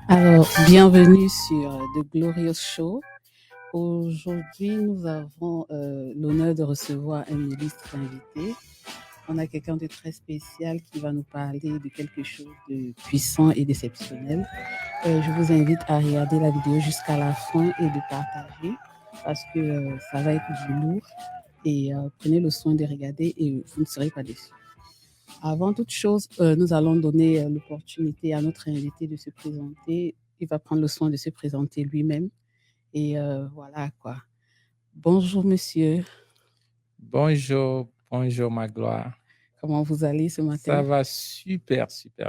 Alors, bienvenue sur The Glorious Show. Aujourd'hui, nous avons l'honneur de recevoir un illustre invité. On a quelqu'un de très spécial qui va nous parler de quelque chose de puissant et d'exceptionnel. Je vous invite à regarder la vidéo jusqu'à la fin et de partager parce que ça va être du lourd. Et prenez le soin de regarder et vous ne serez pas déçus. Avant toute chose, nous allons donner l'opportunité à notre invité de se présenter. Il va prendre le soin de se présenter lui-même. Et voilà quoi. Bonjour monsieur. Bonjour Magloire. Comment vous allez ce matin? Ça va super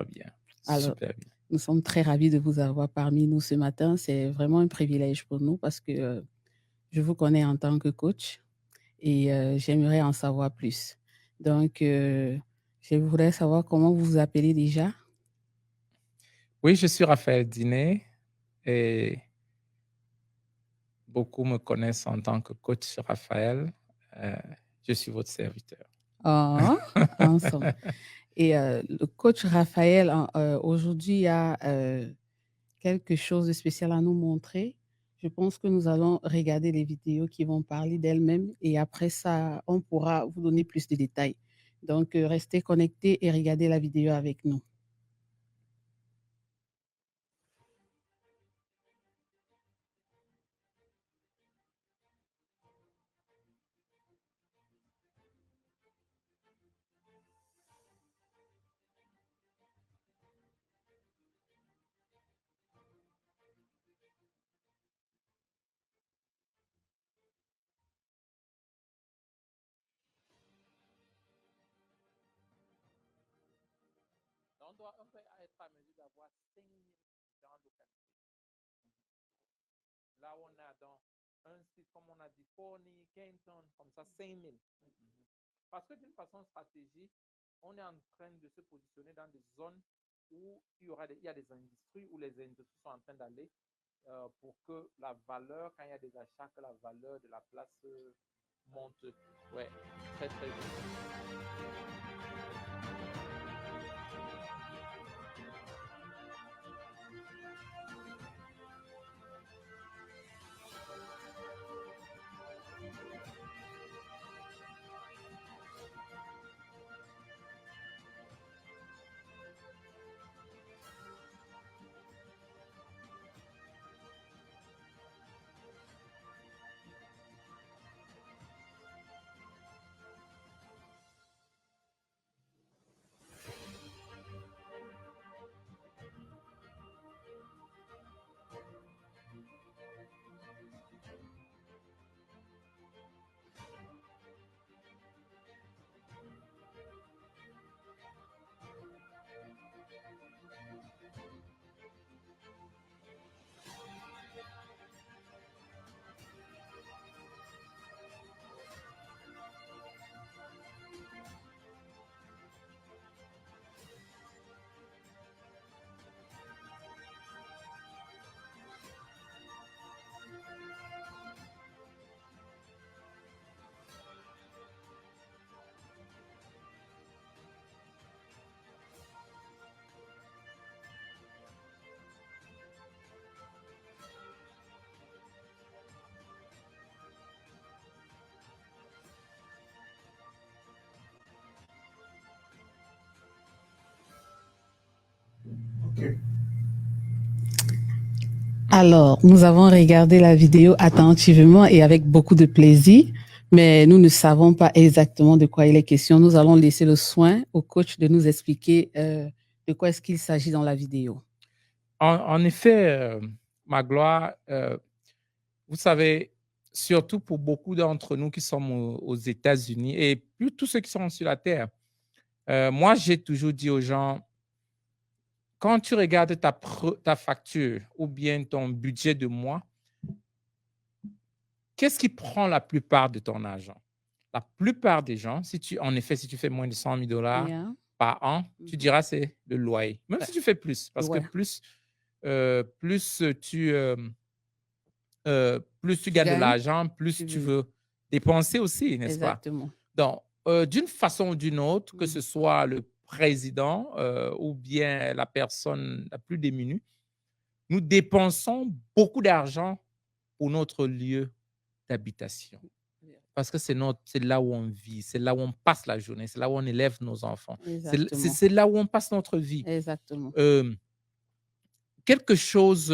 bien. Alors, super bien. Nous sommes très ravis de vous avoir parmi nous ce matin. C'est vraiment un privilège pour nous parce que je vous connais en tant que coach et j'aimerais en savoir plus. Donc, je voudrais savoir comment vous vous appelez déjà. Oui, je suis Raphaël Diné et beaucoup me connaissent en tant que coach Raphaël. Je suis votre serviteur. Oh, ensemble. Et le coach Raphaël, aujourd'hui, a quelque chose de spécial à nous montrer. Je pense que nous allons regarder les vidéos qui vont parler d'elles-mêmes et après ça, on pourra vous donner plus de détails. Donc, restez connectés et regardez la vidéo avec nous. On doit être à mesure d'avoir 5 000 gens localisés. Là, on a dans un site, comme on a dit, Forney, Kenton, comme ça, 5 000. Parce que d'une façon stratégique, on est en train de se positionner dans des zones où il y a des industries, où les industries sont en train d'aller pour que la valeur, quand il y a des achats, que la valeur de la place monte. Ouais, très bien. Alors, nous avons regardé la vidéo attentivement et avec beaucoup de plaisir, mais nous ne savons pas exactement de quoi il est question. Nous allons laisser le soin au coach de nous expliquer de quoi est-ce qu'il s'agit dans la vidéo. En effet, Magloire, vous savez, surtout pour beaucoup d'entre nous qui sommes aux États-Unis et plus tous ceux qui sont sur la Terre, moi, j'ai toujours dit aux gens, quand tu regardes ta facture ou bien ton budget de mois, qu'est-ce qui prend la plupart de ton argent? La plupart des gens, si tu fais moins de 100 000 $ par an, tu diras c'est le loyer. Même si tu fais plus, parce que plus tu gagnes de l'argent, plus tu veux dépenser aussi, n'est-ce pas? Donc, d'une façon ou d'une autre, que ce soit le président ou bien la personne la plus démunie, nous dépensons beaucoup d'argent pour notre lieu d'habitation. Parce que c'est là où on vit, c'est là où on passe la journée, c'est là où on élève nos enfants, Exactement. c'est là où on passe notre vie. Exactement. Quelque chose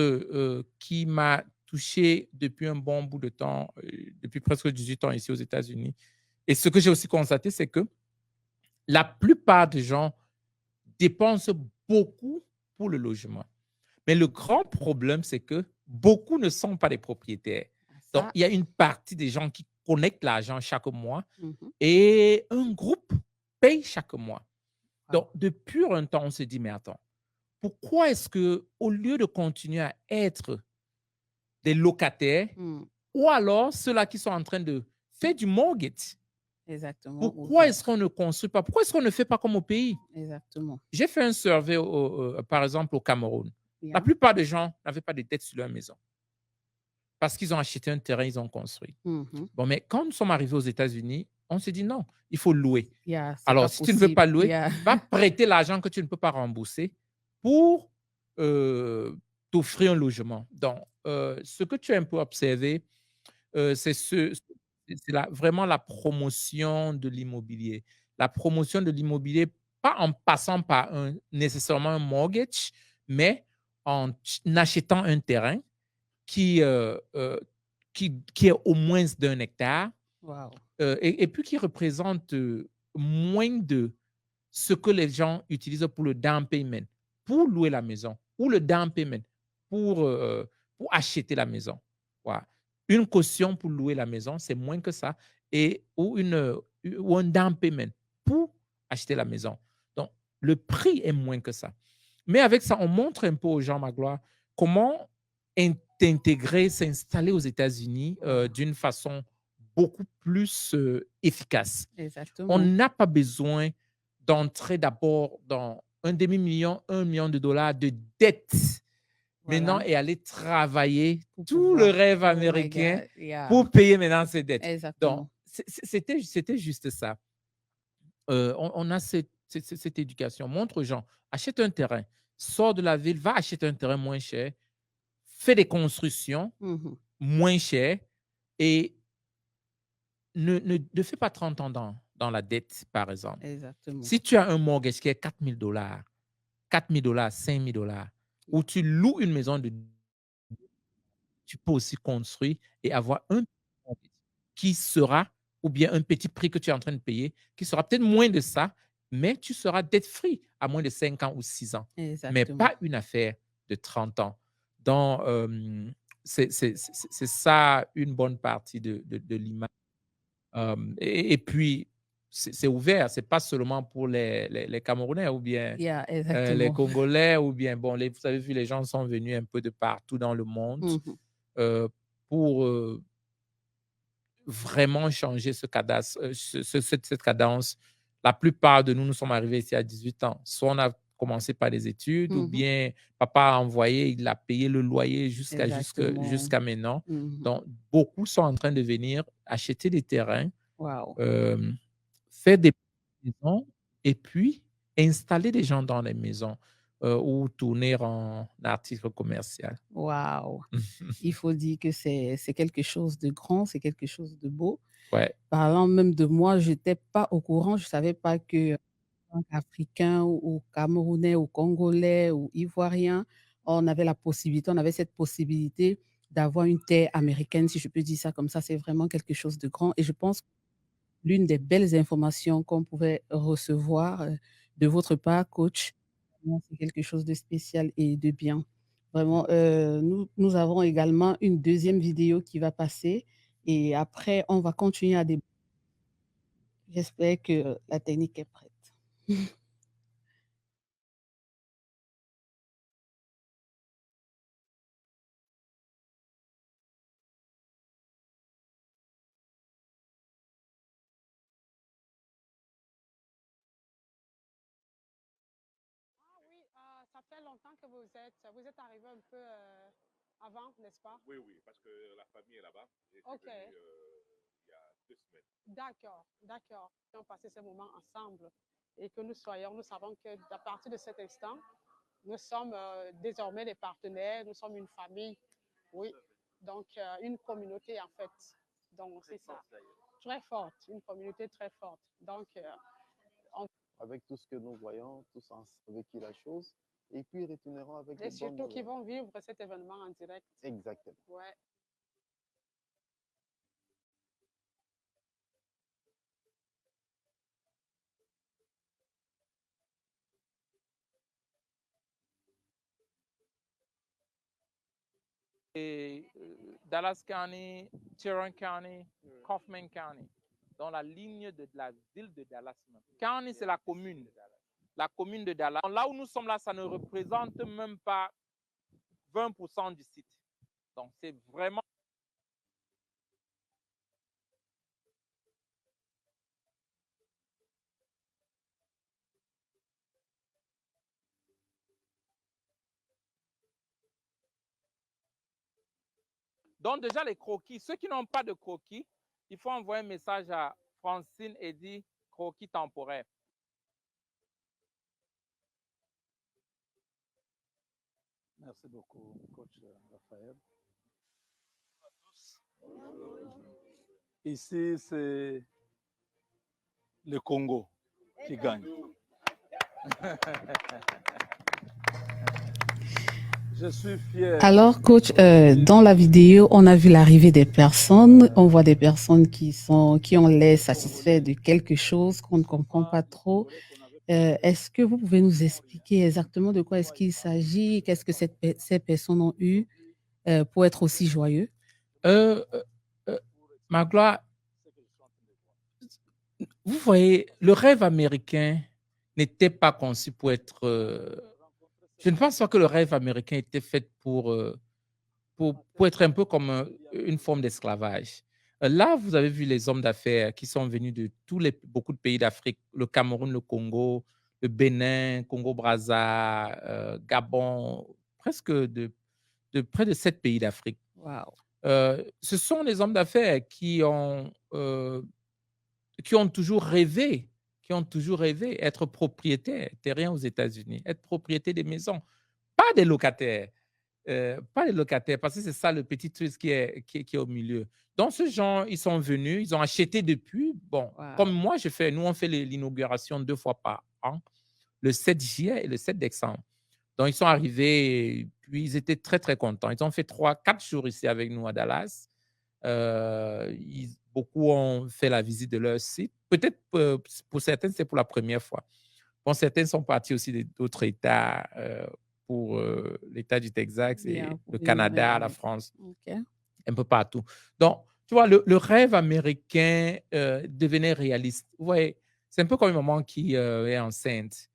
qui m'a touché depuis un bon bout de temps, depuis presque 18 ans ici aux États-Unis, et ce que j'ai aussi constaté, c'est que la plupart des gens dépensent beaucoup pour le logement. Mais le grand problème, c'est que beaucoup ne sont pas des propriétaires. Donc, Ça, il y a une partie des gens qui connectent l'argent chaque mois mhm. et un groupe paye chaque mois. Wow. Donc, depuis un temps, on se dit, mais attends, pourquoi est-ce que, au lieu de continuer à être des locataires, Mm. ou alors ceux-là qui sont en train de faire du mortgage, Exactement. pourquoi est-ce qu'on ne construit pas? Pourquoi est-ce qu'on ne fait pas comme au pays? Exactement. J'ai fait un survey, par exemple, au Cameroun. La Yeah. plupart des gens n'avaient pas de dettes sur leur maison parce qu'ils ont acheté un terrain, ils ont construit. Mhm. Bon, mais quand nous sommes arrivés aux États-Unis, on s'est dit non, il faut louer. Yeah, c'est Alors, pas si tu ne veux possible. pas louer, Yeah. va prêter l'argent que tu ne peux pas rembourser pour t'offrir un logement. Donc, ce que tu as un peu observé, c'est vraiment la promotion de l'immobilier. La promotion de l'immobilier, pas en passant par nécessairement un mortgage, mais en achetant un terrain qui, qui est au moins d'un hectare Wow. et puis qui représente moins de ce que les gens utilisent pour le down payment, pour louer la maison, ou le down payment pour acheter la maison. Voilà. Une caution pour louer la maison, c'est moins que ça, ou un down payment pour acheter la maison. Donc, le prix est moins que ça. Mais avec ça, on montre un peu aux gens, Magloire, comment intégrer, s'installer aux États-Unis d'une façon beaucoup plus efficace. On Exactement. n'a pas besoin d'entrer d'abord dans un demi-million, 1 million de dollars de dettes maintenant Voilà. et aller travailler Pour tout le pouvoir. rêve Oh my américain God. Yeah. pour payer maintenant ses dettes. Donc, Exactement. c'était juste ça. On a cette éducation. Montre aux gens, achète un terrain, sors de la ville, va acheter un terrain moins cher, fais des constructions Mhm. moins chères et ne fais pas 30 ans dans la dette, par exemple. Exactement. Si tu as un mortgage qui est $4 000, $4 000, $5 000, ou tu loues une maison, tu peux aussi construire et avoir un mortgage qui sera, ou bien un petit prix que tu es en train de payer, qui sera peut-être moins de ça, mais tu seras debt free à moins de 5 ans ou 6 ans, mais Exactement. pas une affaire de 30 ans. Donc, c'est ça une bonne partie de l'image. Et puis, c'est ouvert, c'est pas seulement pour les Camerounais ou bien Yeah, les exactement. Congolais ou bien, bon, vous avez vu, les gens sont venus un peu de partout dans le monde Mhm. pour vraiment changer ce cadastre, cette cadence. La plupart de nous, nous sommes arrivés ici à 18 ans. Soit on a commencé par des études ou Mhm. bien papa a envoyé, il a payé le loyer Exactement. jusqu'à maintenant. Mhm. Donc, beaucoup sont en train de venir acheter des terrains, Wow. faire des maisons et puis installer des gens dans les maisons ou tourner en article commercial. Wow. Il faut dire que c'est quelque chose de grand, c'est quelque chose de beau. Ouais. Parlant même de moi, je n'étais pas au courant, je ne savais pas que tant qu'Africain ou Camerounais ou Congolais ou Ivoirien, on avait la possibilité, on avait cette possibilité d'avoir une terre américaine, si je peux dire ça comme ça. C'est vraiment quelque chose de grand. Et je pense que l'une des belles informations qu'on pouvait recevoir de votre part, coach, vraiment, c'est quelque chose de spécial et de bien. Vraiment, nous avons également une deuxième vidéo qui va passer et après, on va continuer à débattre. J'espère que la technique est prête. Ah oui, ça fait longtemps que vous êtes arrivé un peu avant, n'est-ce pas? Oui, oui, parce que la famille est là-bas. Je suis Ok, venu il y a 2 semaines. d'accord, d'accord. On a passé ce moment ensemble. et que nous savons qu'à partir de cet instant, nous sommes désormais des partenaires, nous sommes une famille, oui, donc une communauté en fait. Donc c'est ça, très forte, une communauté très forte. Donc avec tout ce que nous voyons, tous avec qui la chose, et puis ils retourneront avec et des bonnes surtout qui nouvelles. vont vivre cet événement en direct. Exactement. Ouais. Et Dallas County, Tarrant County, Kaufman County, dans la ligne de la ville de Dallas. County, c'est la commune de Dallas. Là où nous sommes là, ça ne représente même pas 20% du site. Donc, c'est vraiment... Donc, déjà, les croquis. Ceux qui n'ont pas de croquis, il faut envoyer un message à Francine et dire croquis temporaire. Merci beaucoup, coach Raphaël. Ici, c'est le Congo qui gagne. Je suis fier. Alors, coach, dans la vidéo, on a vu l'arrivée des personnes. On voit des personnes qui ont l'air satisfaites de quelque chose qu'on ne comprend pas trop. Est-ce que vous pouvez nous expliquer exactement de quoi est-ce qu'il s'agit? Qu'est-ce que ces personnes ont eu pour être aussi joyeux? Magloire, vous voyez, le rêve américain n'était pas conçu pour être... je ne pense pas que le rêve américain était fait pour être un peu comme une forme d'esclavage. Là, vous avez vu les hommes d'affaires qui sont venus de beaucoup de pays d'Afrique, le Cameroun, le Congo, le Bénin, Congo-Brazza, Gabon, presque de près de 7 pays d'Afrique. Wow. Ce sont les hommes d'affaires qui ont toujours rêvé, être propriétaires terriens aux États-Unis, être propriétaires des maisons, pas des locataires. Parce que c'est ça le petit twist qui est au milieu. Donc, ce genre, ils sont venus, ils ont acheté depuis. Bon, Wow. comme moi, nous, on fait l'inauguration 2 fois par an, le 7 juillet et le 7 décembre. Donc, ils sont arrivés, puis ils étaient très, très contents. Ils ont fait 3-4 jours ici avec nous à Dallas. Beaucoup ont fait la visite de leur site. Peut-être pour certains, c'est pour la première fois. Bon, certains sont partis aussi d'autres États, pour l'État du Texas et le Canada, la France, un peu partout. Donc, tu vois, le rêve américain devenait réaliste. Vous voyez, c'est un peu comme une maman qui est enceinte.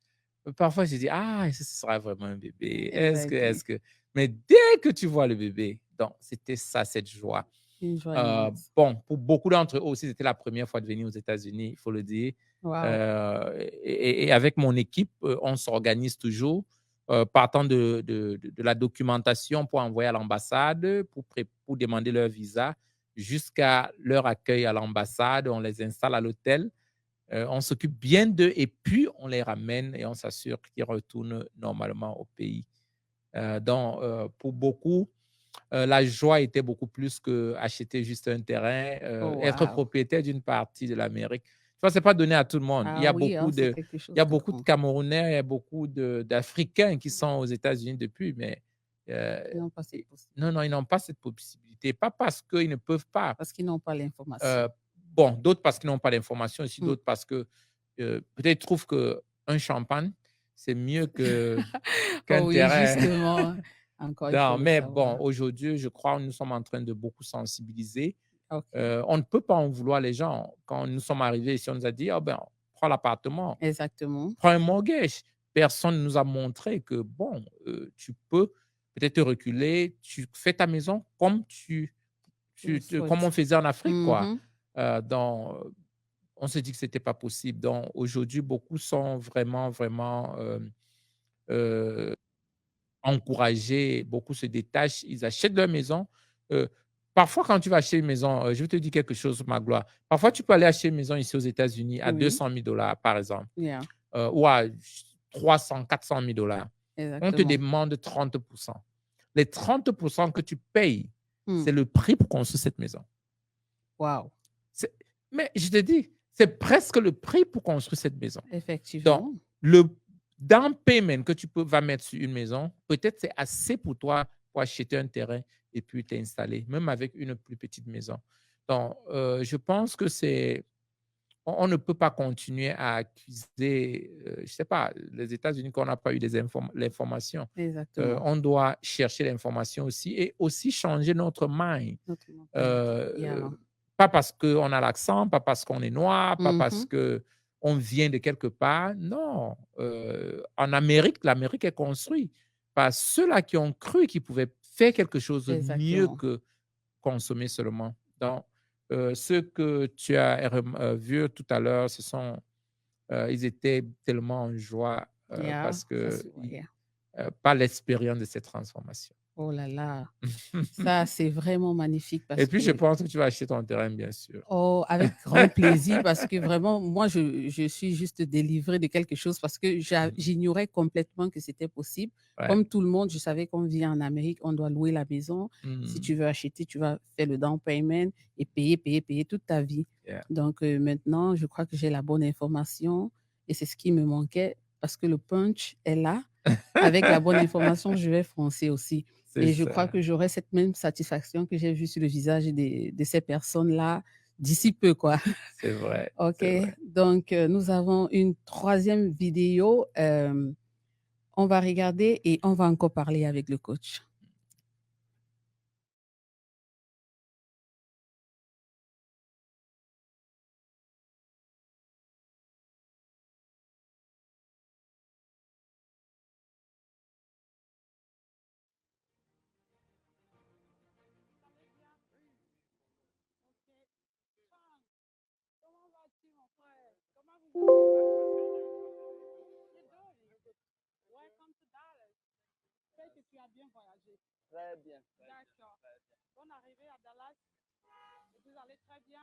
Parfois, je dis, est-ce que ce sera vraiment un bébé? Est-ce que... Mais dès que tu vois le bébé, donc, c'était ça, cette joie. Une joie immense. Bon, pour beaucoup d'entre eux aussi, c'était la première fois de venir aux États-Unis, il faut le dire. Wow. Et avec mon équipe, on s'organise toujours, partant de la documentation pour envoyer à l'ambassade, pour demander leur visa, jusqu'à leur accueil à l'ambassade. On les installe à l'hôtel, on s'occupe bien d'eux et puis on les ramène et on s'assure qu'ils retournent normalement au pays. Donc, pour beaucoup, la joie était beaucoup plus qu'acheter juste un terrain, être propriétaire d'une partie de l'Amérique. Ce n'est pas donné à tout le monde. Il y a beaucoup de Camerounais, il y a beaucoup d'Africains qui sont aux États-Unis depuis, mais ils n'ont pas cette possibilité. Pas parce qu'ils ne peuvent pas. Parce qu'ils n'ont pas l'information. Bon, d'autres parce qu'ils n'ont pas l'information, aussi d'autres parce que peut-être ils trouvent qu'un champagne, c'est mieux qu'un terrain. Justement. Non, mais bon, aujourd'hui, je crois que nous sommes en train de beaucoup sensibiliser. On ne peut pas en vouloir les gens. Quand nous sommes arrivés ici, on nous a dit, prends l'appartement. Exactement. Prends un mortgage. Personne ne nous a montré que, bon, tu peux peut-être te reculer, tu fais ta maison comme comme on faisait en Afrique, quoi. Donc, on s'est dit que ce n'était pas possible. Donc, aujourd'hui, beaucoup sont vraiment, vraiment... encouragés, beaucoup se détachent, ils achètent leur maison. Parfois, quand tu vas acheter une maison, je vais te dire quelque chose, Magloire. Parfois, tu peux aller acheter une maison ici aux États-Unis à $200,000, par exemple. Yeah. ou à 300, 400 000 $, on te Exactement. demande 30%. Les 30% que tu payes, Hmm. c'est le prix pour construire cette maison. Wow. Mais je te dis, c'est presque le prix pour construire cette maison. Effectivement. Donc, le down payment que vas mettre sur une maison, peut-être c'est assez pour toi pour acheter un terrain et puis t'installer, même avec une plus petite maison. Donc, je pense que on ne peut pas continuer à accuser, je ne sais pas, les États-Unis qu'on n'a pas eu l'information. Exactement. On doit chercher l'information aussi et aussi changer notre mind. Notre mentalité. Yeah. Pas parce qu'on a l'accent, pas parce qu'on est noir, pas parce Mhm. qu'on vient de quelque part. Non. En Amérique, l'Amérique est construite par ceux-là qui ont cru qu'ils pouvaient faire quelque chose de mieux Exactement. que consommer seulement. Donc, ceux que tu as vus tout à l'heure, ils étaient tellement en joie Yeah, parce ça que se voit, yeah. pas l'expérience de cette transformation. Oh là là, ça c'est vraiment magnifique parce Et puis, je que pense que tu vas acheter ton terrain, bien sûr. oh, avec grand plaisir parce que vraiment, moi, je suis juste délivrée de quelque chose parce que j'ignorais complètement que c'était possible. Ouais. Comme tout le monde, je savais qu'on vit en Amérique, on doit louer la maison. Si tu veux acheter, tu vas faire le down payment et payer toute ta vie. Yeah. Donc maintenant, je crois que j'ai la bonne information et c'est ce qui me manquait parce que le punch est là. Avec la bonne information, je vais foncer aussi. Et je crois que j'aurai cette même satisfaction que j'ai vue sur le visage de ces personnes-là d'ici peu, quoi. C'est vrai. OK. C'est vrai. Donc, nous avons une troisième vidéo. On va regarder et on va encore parler avec le coach. Que tu as bien voyagé. Très bien. D'accord. Bonne arrivée à Dallas. Vous allez très bien.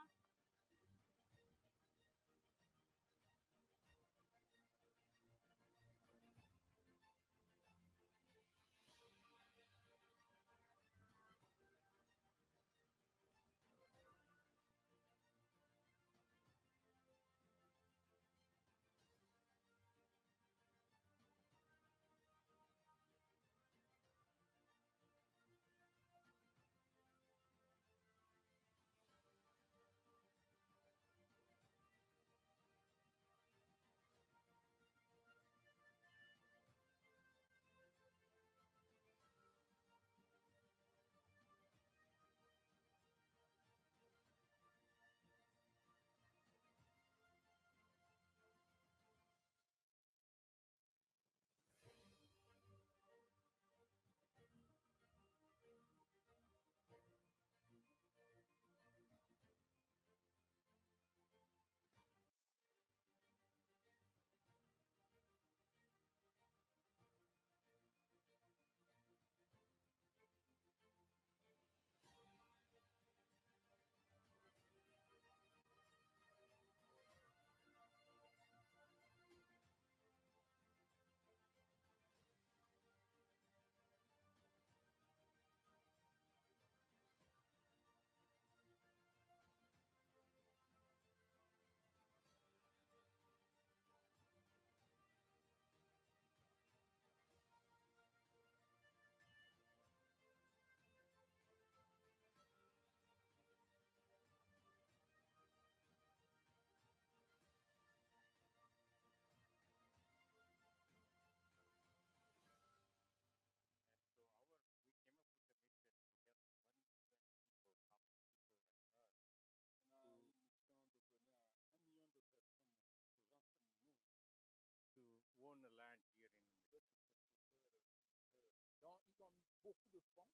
Donc, ils ont mis beaucoup de fonds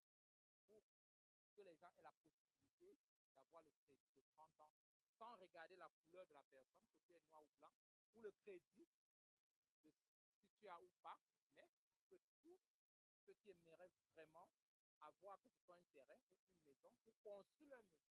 pour que les gens aient la possibilité d'avoir le crédit de 30 ans sans regarder la couleur de la personne, que tu es noir ou blanc, ou le crédit, si tu as ou pas, mais que tous ceux qui aimeraient vraiment avoir que ce soit un terrain ou une maison pour construire leur maison.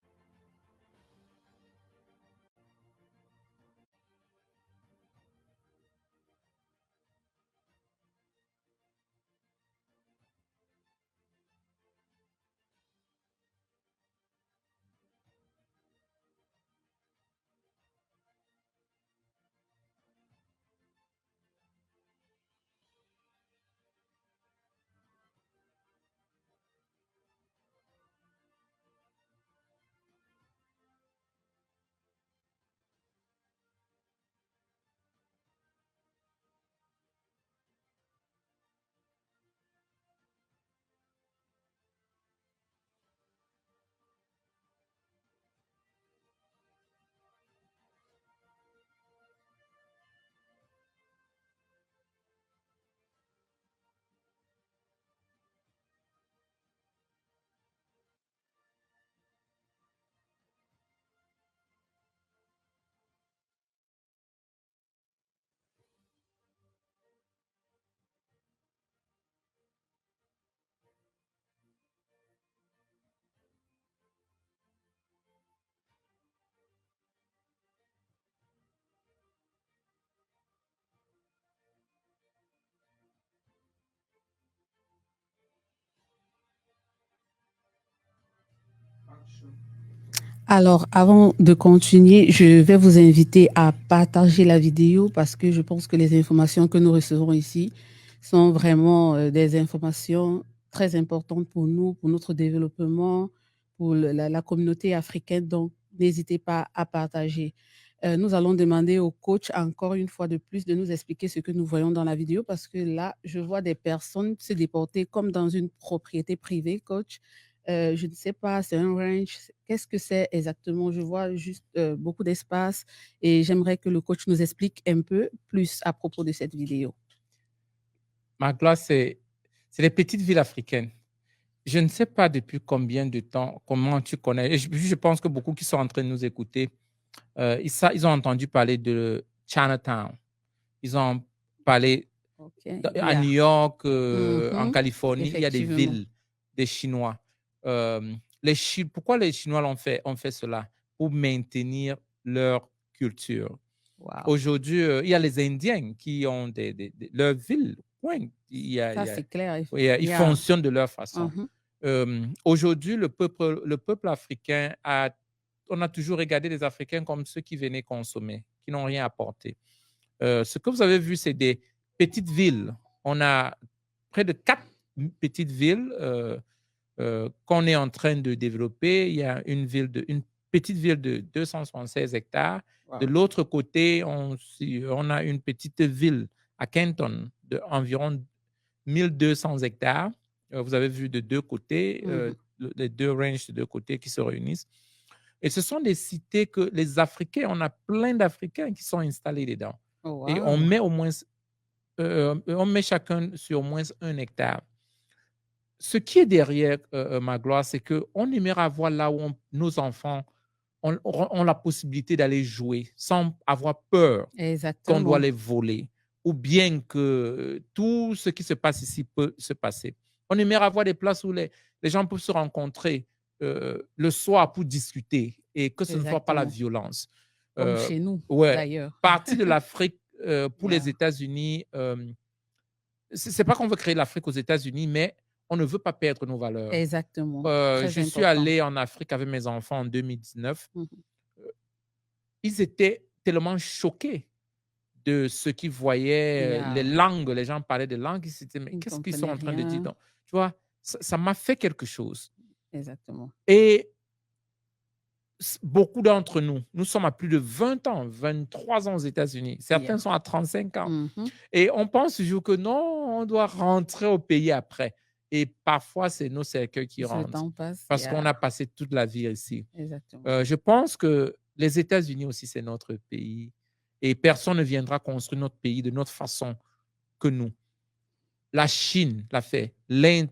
Alors, avant de continuer, je vais vous inviter à partager la vidéo parce que je pense que les informations que nous recevons ici sont vraiment des informations très importantes pour nous, pour notre développement, pour la communauté africaine. Donc, n'hésitez pas à partager. Nous allons demander au coach encore une fois de plus de nous expliquer ce que nous voyons dans la vidéo parce que là, je vois des personnes se déporter comme dans une propriété privée, coach. Je ne sais pas, c'est un ranch. Qu'est-ce que c'est exactement? Je vois juste beaucoup d'espace et j'aimerais que le coach nous explique un peu plus à propos de cette vidéo. Magloire, c'est les petites villes africaines. Je ne sais pas depuis combien de temps, comment tu connais. Et je pense que beaucoup qui sont en train de nous écouter, ils ont entendu parler de Chinatown. Ils ont parlé OK. à Yeah. New York, en Mhm. Californie, il y a des Effectivement. villes des Chinois. Pourquoi les Chinois ont fait cela? Pour maintenir leur culture. Wow. Aujourd'hui, il y a les Indiens qui ont leurs villes. Ouais, Ça, c'est clair. ils Yeah. fonctionnent de leur façon. Mhm. Aujourd'hui, le peuple africain on a toujours regardé les Africains comme ceux qui venaient consommer, qui n'ont rien apporté. Ce que vous avez vu, c'est des petites villes. On a près de 4 petites villes qu'on est en train de développer. Il y a une petite ville de 276 hectares. Wow. De l'autre côté, on a une petite ville à Kenton d'environ 1200 hectares. Vous avez vu de deux côtés, les deux ranges de deux côtés qui se réunissent. Et ce sont des cités que les Africains, on a plein d'Africains qui sont installés dedans. Oh, wow. Et on met chacun sur au moins 1 hectare. Ce qui est derrière Magloire, c'est qu'on aimerait avoir là où nos enfants ont la possibilité d'aller jouer sans avoir peur qu'on doit les voler ou bien que tout ce qui se passe ici peut se passer. On aimerait avoir des places où les gens peuvent se rencontrer le soir pour discuter et que ce ne soit pas la violence. Comme chez nous, Ouais, d'ailleurs. partie de l'Afrique pour Yeah. les États-Unis, c'est pas qu'on veut créer l'Afrique aux États-Unis, mais on ne veut pas perdre nos valeurs. Exactement. Je suis allé en Afrique avec mes enfants en 2019. Ils étaient tellement choqués de ce qu'ils voyaient, Yeah. les langues, les gens parlaient de langues, ils se disaient, mais Ils ne qu'est-ce qu'ils sont en train de dire? comprenaient rien. Donc, tu vois, ça m'a fait quelque chose. Exactement. Et beaucoup d'entre nous sommes à plus de 20 ans, 23 ans aux États-Unis. Certains Yeah. sont à 35 ans. Mhm. Et on pense toujours que non, on doit rentrer au pays après. Et parfois, c'est nos cercueils qui Le rentrent temps passe. parce Yeah. qu'on a passé toute la vie ici. Exactement. Je pense que les États-Unis aussi, c'est notre pays. Et personne ne viendra construire notre pays de notre façon que nous. La Chine l'a fait. L'Inde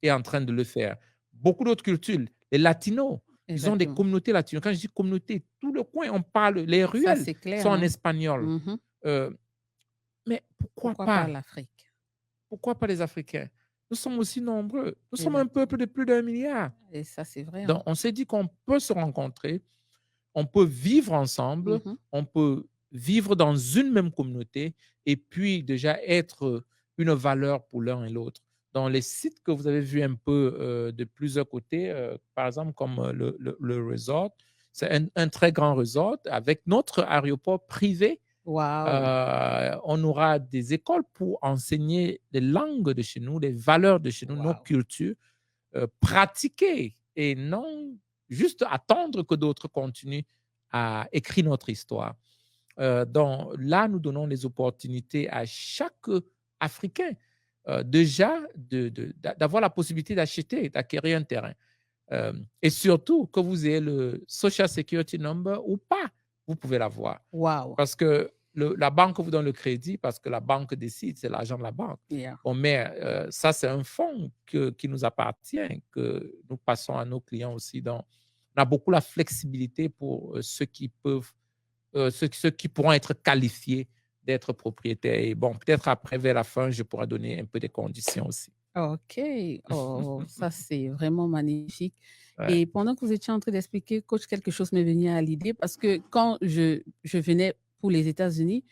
est en train de le faire. Beaucoup d'autres cultures. Les Latinos, ils ont des Exactement. communautés latines. Quand je dis communauté, tout le coin, on parle, les Ça, ruelles c'est clair. sont en Hein. espagnol. Mhm. Mais pourquoi Pourquoi pas pas l'Afrique? Pourquoi pas les Africains? Nous sommes aussi nombreux. Nous sommes un Exactement. peuple de plus d'1 milliard. Et ça, c'est vrai. Donc, Hein. on s'est dit qu'on peut se rencontrer, on peut vivre ensemble, Mhm. on peut vivre dans une même communauté et puis déjà être une valeur pour l'un et l'autre. Dans les sites que vous avez vus un peu de plusieurs côtés, par exemple comme le resort, c'est un très grand resort avec notre aéroport privé. Wow. On aura des écoles pour enseigner les langues de chez nous, les valeurs de chez nous, nos Wow. cultures, pratiquer et non juste attendre que d'autres continuent à écrire notre histoire. Donc là, nous donnons les opportunités à chaque Africain déjà d'avoir la possibilité d'acheter, d'acquérir un terrain. Et surtout, que vous ayez le Social Security Number ou pas, vous pouvez l'avoir. Wow. Parce que la banque vous donne le crédit, parce que la banque décide, c'est l'argent de la banque. Yeah. Bon, mais ça, c'est un fonds qui nous appartient, que nous passons à nos clients aussi. Donc, on a beaucoup la flexibilité pour ceux qui peuvent, ceux qui pourront être qualifiés d'être propriétaires. Et bon, peut-être après, vers la fin, je pourrai donner un peu des conditions aussi. OK. Oh, ça, c'est vraiment magnifique. Ouais. Et pendant que vous étiez en train d'expliquer, coach, quelque chose m'est venu à l'idée parce que quand je venais pour les États-Unis,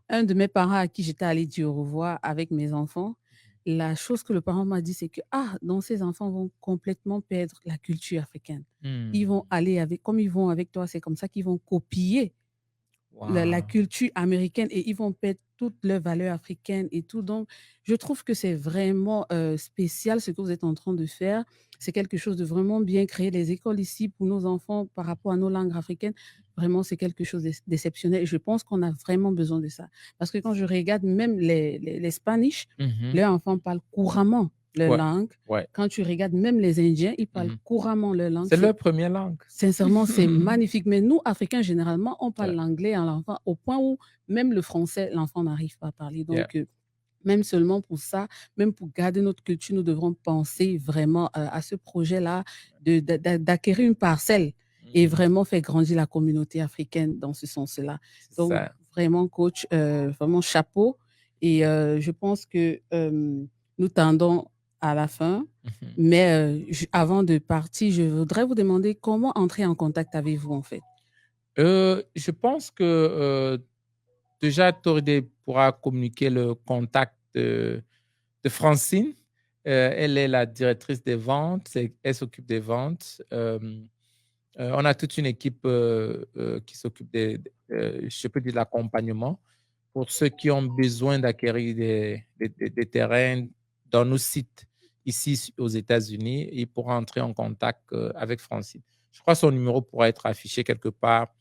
un de mes parents à qui j'étais allée dire au revoir avec mes enfants, la chose que le parent m'a dit, c'est que donc ces enfants vont complètement perdre la culture africaine. Ils vont aller avec, comme ils vont avec toi, c'est comme ça qu'ils vont copier la Wow. culture américaine et ils vont perdre toutes leurs valeurs africaines et tout. Donc, je trouve que c'est vraiment spécial ce que vous êtes en train de faire. C'est quelque chose de vraiment bien créé. Les écoles ici pour nos enfants par rapport à nos langues africaines, vraiment, c'est quelque chose d'exceptionnel. Et je pense qu'on a vraiment besoin de ça. Parce que quand je regarde même les Spanish, Mhm. leurs enfants parlent couramment leur Ouais, langue. ouais. Quand tu regardes même les Indiens, ils parlent Mhm. couramment leur langue. C'est leur première langue. Sincèrement, c'est magnifique. Mais nous, Africains, généralement, on parle Ouais. l'anglais à l'enfant au point où même le français, l'enfant n'arrive pas à parler. Yeah. Donc, même seulement pour ça, même pour garder notre culture, nous devrons penser vraiment à ce projet-là d'acquérir une parcelle et vraiment faire grandir la communauté africaine dans ce sens-là. C'est Donc, ça. vraiment, coach, vraiment chapeau. Et je pense que nous tendons à la fin. Mhm. Mais avant de partir, je voudrais vous demander comment entrer en contact avec vous, en fait. Je pense que déjà, Toride pourra communiquer le contact de Francine. Elle est la directrice des ventes. Elle s'occupe des ventes. On a toute une équipe qui s'occupe je peux dire, de l'accompagnement pour ceux qui ont besoin d'acquérir des terrains dans nos sites ici aux États-Unis. Ils pourront entrer en contact avec Francine. Je crois que son numéro pourra être affiché quelque part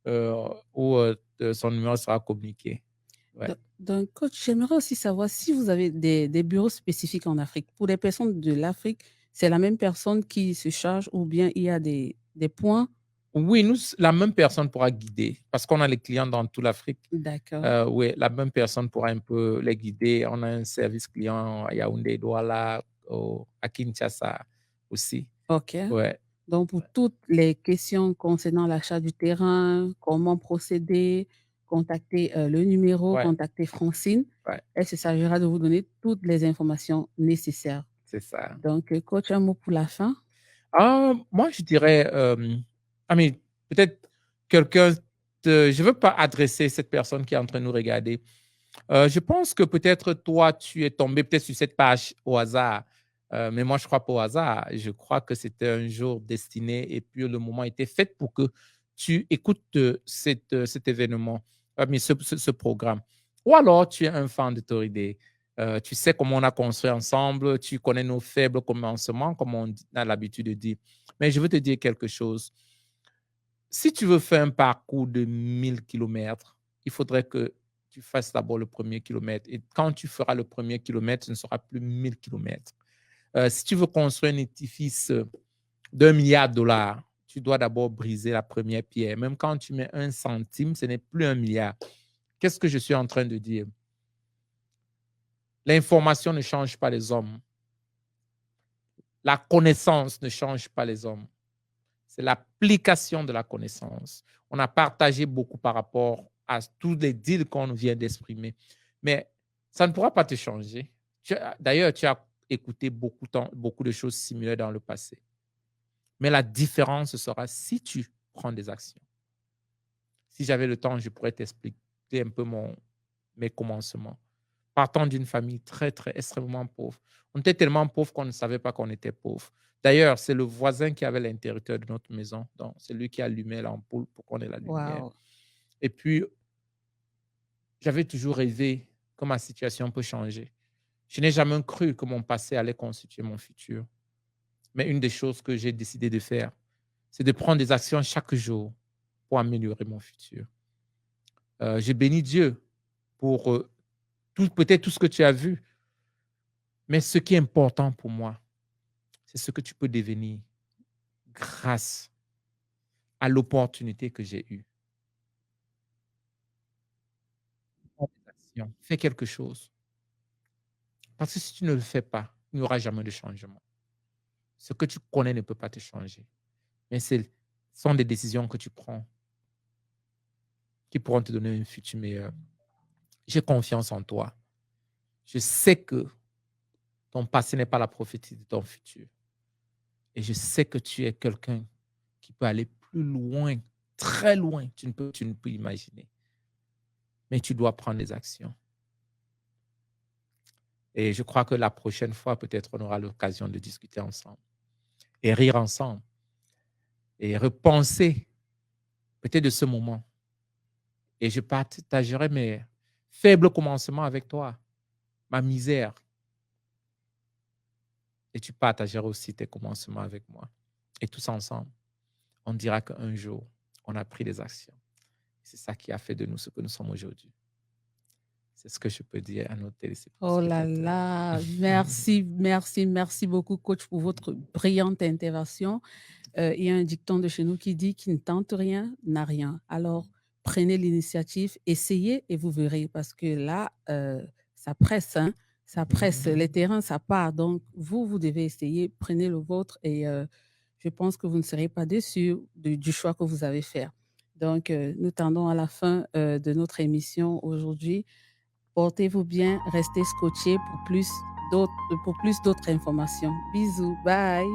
où son numéro sera communiqué. Ouais. Donc, coach, j'aimerais aussi savoir si vous avez des bureaux spécifiques en Afrique. Pour les personnes de l'Afrique, c'est la même personne qui se charge ou bien il y a des points? Oui, la même personne pourra guider parce qu'on a les clients dans toute l'Afrique. D'accord. Oui, la même personne pourra un peu les guider. On a un service client à Yaoundé, Douala, à Kinshasa aussi. OK. Ouais. Donc, pour toutes les questions concernant l'achat du terrain, comment procéder, contacter le numéro, Ouais. contacter Francine. Ouais. Elle se chargera de vous donner toutes les informations nécessaires. C'est ça. Donc, coach, un mot pour la fin? Moi, je dirais, peut-être quelqu'un, je ne veux pas adresser cette personne qui est en train de nous regarder. Je pense que peut-être toi, tu es tombé peut-être sur cette page au hasard. Mais moi, je ne crois pas au hasard. Je crois que c'était un jour destiné et puis le moment était fait pour que tu écoutes cet événement, ce programme. Ou alors, tu es un fan de Toride. Tu sais comment on a construit ensemble, tu connais nos faibles commencements, comme on a l'habitude de dire. Mais je veux te dire quelque chose. Si tu veux faire un parcours de 1000 kilomètres, il faudrait que tu fasses d'abord le premier kilomètre. Et quand tu feras le premier kilomètre, ce ne sera plus 1000 kilomètres. Si tu veux construire un édifice d'1 milliard de dollars, tu dois d'abord briser la première pierre. Même quand tu mets 1 centime, ce n'est plus 1 milliard. Qu'est-ce que je suis en train de dire? L'information ne change pas les hommes. La connaissance ne change pas les hommes. C'est l'application de la connaissance. On a partagé beaucoup par rapport à tous les deals qu'on vient d'exprimer. Mais ça ne pourra pas te changer. D'ailleurs, tu as écouté beaucoup de choses similaires dans le passé. Mais la différence sera si tu prends des actions. Si j'avais le temps, je pourrais t'expliquer un peu mes commencements. Partant d'une famille très, très, extrêmement pauvre. On était tellement pauvre qu'on ne savait pas qu'on était pauvre. D'ailleurs, c'est le voisin qui avait l'interrupteur de notre maison. Donc, c'est lui qui allumait l'ampoule pour qu'on ait la lumière. Wow. Et puis, j'avais toujours rêvé que ma situation peut changer. Je n'ai jamais cru que mon passé allait constituer mon futur. Mais une des choses que j'ai décidé de faire, c'est de prendre des actions chaque jour pour améliorer mon futur. Je bénis Dieu pour peut-être tout ce que tu as vu. Mais ce qui est important pour moi, c'est ce que tu peux devenir grâce à l'opportunité que j'ai eue. Fais quelque chose. Parce que si tu ne le fais pas, il n'y aura jamais de changement. Ce que tu connais ne peut pas te changer. Mais ce sont des décisions que tu prends qui pourront te donner un futur meilleur. J'ai confiance en toi. Je sais que ton passé n'est pas la prophétie de ton futur. Et je sais que tu es quelqu'un qui peut aller plus loin, très loin, tu ne peux imaginer. Mais tu dois prendre des actions. Et je crois que la prochaine fois, peut-être, on aura l'occasion de discuter ensemble et rire ensemble et repenser peut-être de ce moment. Et je partagerai mes faibles commencements avec toi, ma misère. Et tu partageras aussi tes commencements avec moi. Et tous ensemble, on dira qu'un jour, on a pris des actions. C'est ça qui a fait de nous ce que nous sommes aujourd'hui. C'est ce que je peux dire à nos téléspectateurs. Oh là là, merci, merci, merci beaucoup, coach, pour votre brillante intervention. Il y a un dicton de chez nous qui dit qui ne tente rien n'a rien. Alors, prenez l'initiative, essayez et vous verrez, parce que là, ça presse, hein, ça presse. Les terrains, ça part. Donc, vous devez essayer, prenez le vôtre et je pense que vous ne serez pas déçus du choix que vous avez fait. Donc, nous tendons à la fin de notre émission aujourd'hui. Portez-vous bien, restez scotchés pour plus d'autres informations. Bisous, bye.